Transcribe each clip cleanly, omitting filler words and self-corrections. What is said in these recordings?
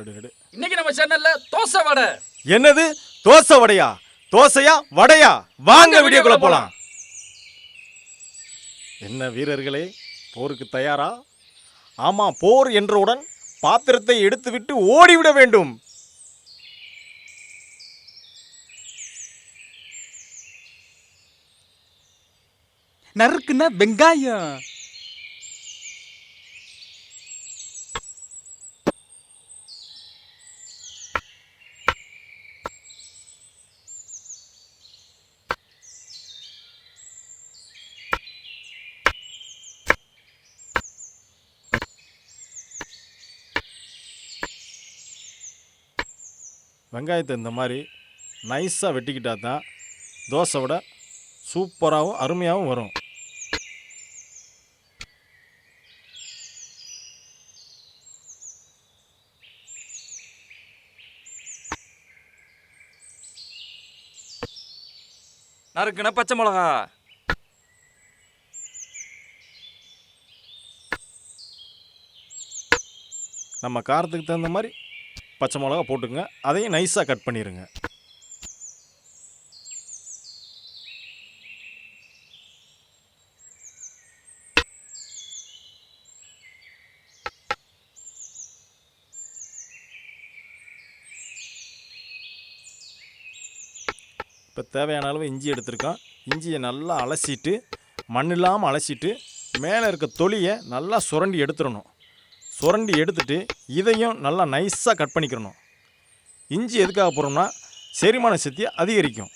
இன்னைக்கு நம்ம சேனல்ல தோசை வடை. என்னது தோசை வடையா? தோசையா வடையா? வாங்க வீடியோக்குள்ள போலாம். என்ன வீரர்களே, போருக்கு தயாரா? ஆமா, போர் என்றவுடன் பாத்திரத்தை எடுத்துவிட்டு ஓடிவிட வேண்டும். நறுக்குன்னா வெங்காயம். வெங்காயத்தை இந்த மாதிரி நைஸாக வெட்டிக்கிட்டா தான் தோசை விட சூப்பராகவும் அருமையாகவும் வரும். நறுக்குன்னா பச்சை மிளகா. நம்ம காரத்துக்கு தகுந்த மாதிரி பச்சை மிளகா போட்டுங்க. அதையும் நைஸாக கட் பண்ணிடுங்க. இப்போ தேவையான அளவு இஞ்சி எடுத்துருக்கோம். இஞ்சியை நல்லா அலசிட்டு, மண் இல்லாமல் அலசிட்டு, மேலே இருக்க தொலியை நல்லா சுரண்டி எடுத்துடணும். சுரண்டி எடுத்துட்டு இதையும் நல்லா நைஸாக கட் பண்ணிக்கிறணும். இஞ்சி எதுக்காக போகிறோம்னா செரிமான சக்தியை அதிகரிக்கும்.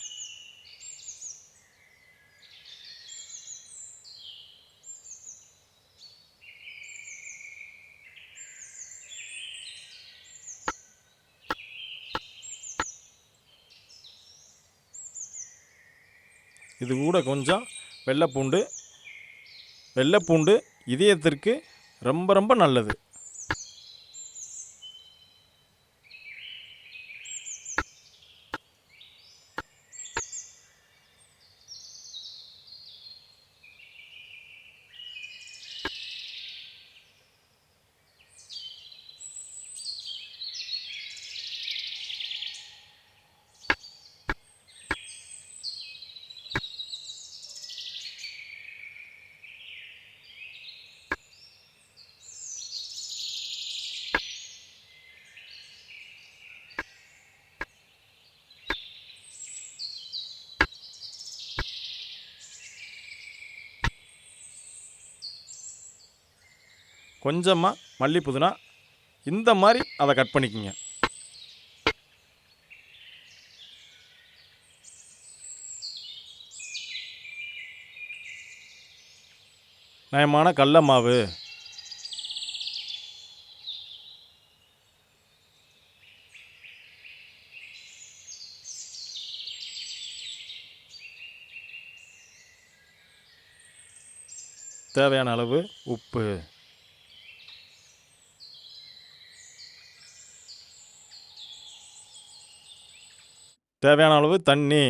இது கூட கொஞ்சம் வெள்ளைப்பூண்டு இதயத்திற்கு ரொம்ப ரொம்ப நல்லது. கொஞ்சமாக மல்லி புதினா இந்த மாதிரி அதை கட் பண்ணிக்கோங்க. நயமான கடல மாவு, தேவையான அளவு உப்பு, தேவையான அளவு தண்ணி,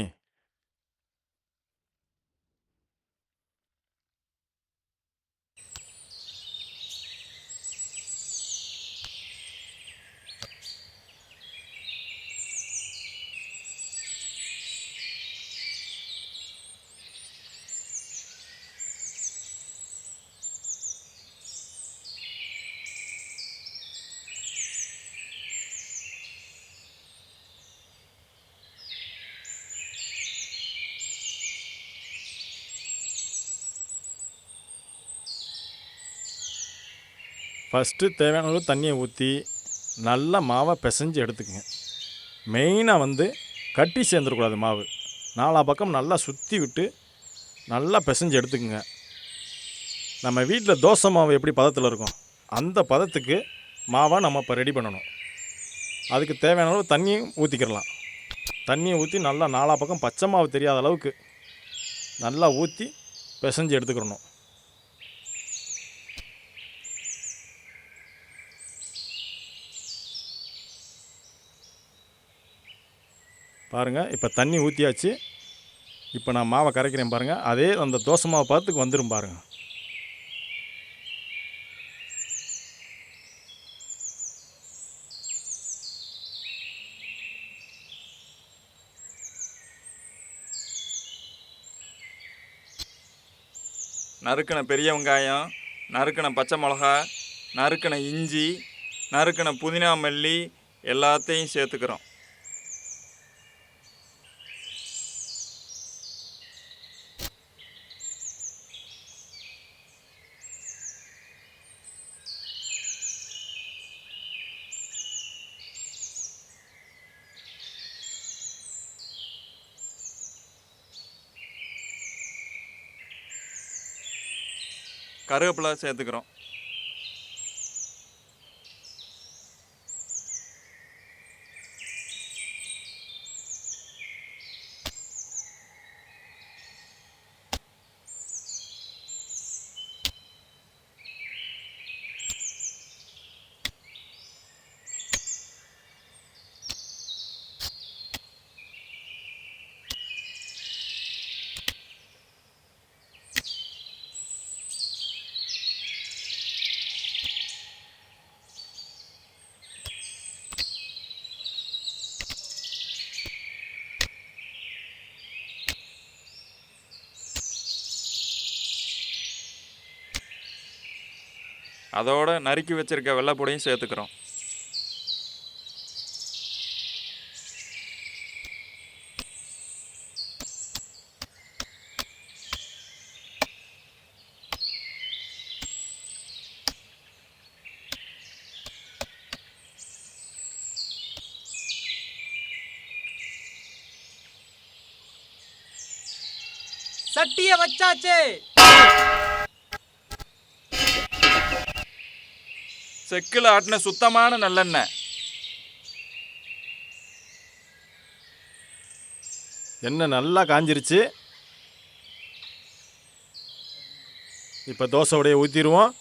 ஃபஸ்ட்டு தேவையான அளவு தண்ணியை ஊற்றி நல்லா மாவை பிசைஞ்சு எடுத்துக்கங்க. மெயினாக கட்டி சேர்ந்துடக்கூடாது மாவு. நாலா பக்கம் நல்லா சுற்றி விட்டு நல்லா பிசைஞ்சு எடுத்துக்கங்க. நம்ம வீட்டில் தோசை மாவு எப்படி பதத்தில் இருக்கும் அந்த பதத்துக்கு மாவை நம்ம இப்போ ரெடி பண்ணணும். அதுக்கு தேவையான அளவு தண்ணியும் ஊற்றிக்கிடலாம். தண்ணியை ஊற்றி நல்லா நாலா பக்கம் பச்சை மாவு தெரியாத அளவுக்கு நல்லா ஊற்றி பிசைஞ்சு எடுத்துக்கிடணும். பாருங்கள், இப்போ தண்ணி ஊற்றியாச்சு. இப்போ நான் மாவை கரைக்கிறேன் பாருங்கள். அதே அந்த தோசை மாவு பதத்துக்கு வந்துடும் பாருங்கள். நறுக்கின பெரிய வெங்காயம், நறுக்கின பச்சை மிளகா, நறுக்கின இஞ்சி, நறுக்கின புதினா மல்லி எல்லாத்தையும் சேர்த்துக்கிறோம். கருவேப்பிலை சேர்த்துக்கிறோம். அதோட நறுக்கி வச்சிருக்க வெள்ளைப்பூடையும் சேர்த்துக்கிறோம். சட்டியை வச்சாச்சு. செக்கில் ஆட்டின சுத்தமான நல்லெண்ணெய். எண்ணெய் நல்லா காஞ்சிருச்சு. இப்போ தோசை உடைய ஊற்றிடுவோம்.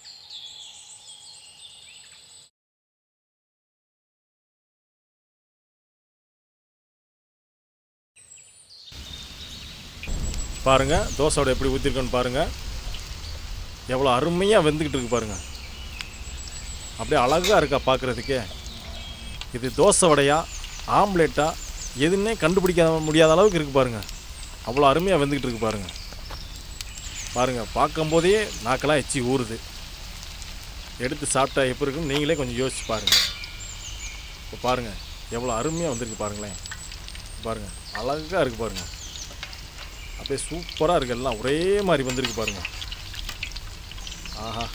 பாருங்கள் தோசையோட எப்படி ஊற்றிருக்கோன்னு பாருங்கள். எவ்வளோ அருமையாக வெந்துக்கிட்டு இருக்கு பாருங்கள். அப்படியே அழகாக இருக்கா பார்க்குறதுக்கே. இது தோசை வடையா ஆம்லேட்டா எதுன்னே கண்டுபிடிக்க முடியாத அளவுக்கு இருக்குது பாருங்கள். அவ்வளோ அருமையாக வெந்துக்கிட்டு இருக்கு பாருங்கள். பாருங்கள் பார்க்கும்போதே நாக்கெல்லாம் எச்சி ஊறுது. எடுத்து சாப்பிட்டா எப்படி இருக்குன்னு நீங்களே கொஞ்சம் யோசிச்சு பாருங்கள். இப்போ பாருங்கள் எவ்வளோ அருமையாக வந்திருக்கு பாருங்களேன். பாருங்கள் அழகாக இருக்குது பாருங்கள். அப்படியே சூப்பராக இருக்குது. எல்லாம் ஒரே மாதிரி வந்திருக்கு பாருங்கள். ஆஹா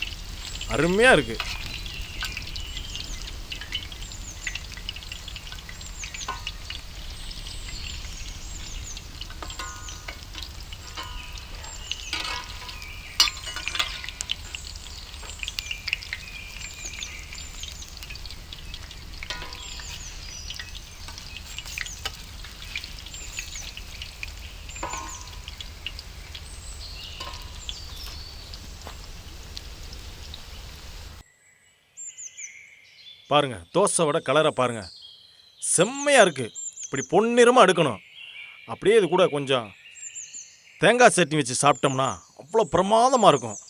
அருமையாக இருக்குது. பாருங்கள் தோசை வடை கலரை பாருங்கள். செம்மையாக இருக்குது. இப்படி பொன்னிறமாக எடுக்கணும். அப்படியே இது கூட கொஞ்சம் தேங்காய் சட்னி வச்சு சாப்பிட்டோம்னா அவ்வளோ பிரமாதமாக இருக்கும்.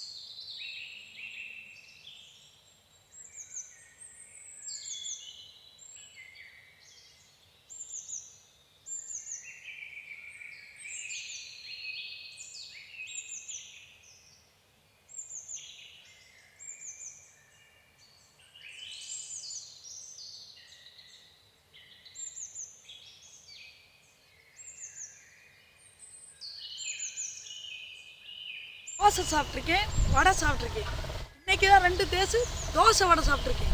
தோசை சாப்பிட்ருக்கேன், வடை சாப்பிட்ருக்கேன். இன்னைக்கு தான் 2 டேஸு தோசை வடை சாப்பிட்ருக்கேன்.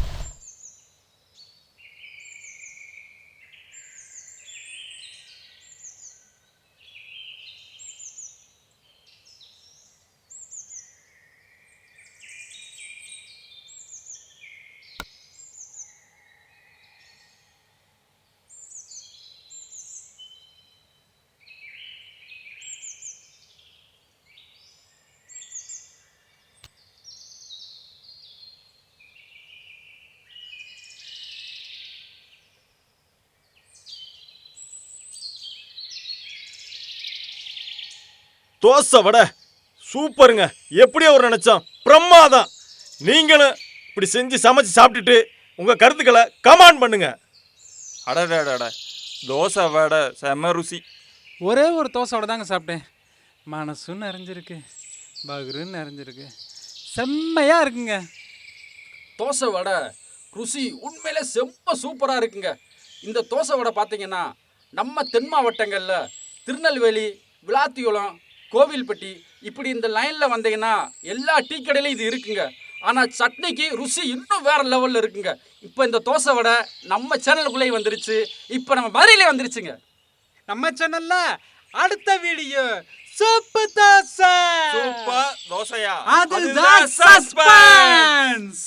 தோசை வடை சூப்பருங்க. எப்படி ஒரு நினச்சோம் பிரமாதம். நீங்களும் இப்படி செஞ்சு சமைச்சு சாப்பிட்டுட்டு உங்கள் கருத்துக்களை கமெண்ட் பண்ணுங்க. அடடடட தோசை வடை செம ருசி. ஒரே ஒரு தோசை வடை தாங்க சாப்பிட்டேன். மனசும் நிறைஞ்சிருக்கு. பகுருன்னு நிறைஞ்சிருக்கு. செம்மையாக இருக்குங்க. தோசை வடை ருசி உண்மையிலே செம்ம சூப்பராக இருக்குங்க. இந்த தோசை வடை பார்த்தீங்கன்னா நம்ம தென் மாவட்டங்களில் திருநெல்வேலி, விளாத்திக்குளம், கோவில்பட்டி இப்படி இந்த லைனில் வந்தீங்கன்னா எல்லா டீ கடையிலையும் இது இருக்குங்க. ஆனால் சட்னிக்கு ருசி இன்னும் வேறு லெவலில் இருக்குங்க. இப்போ இந்த தோசை வடை நம்ம சேனலுக்குள்ளேயே வந்துருச்சு. இப்போ நம்ம மதுரையிலே வந்துருச்சுங்க. நம்ம சேனல்ல அடுத்த வீடியோ சூப்பர் தோசை. சூப்பர் தோசையா? அதுதான் சஸ்பென்ஸ்.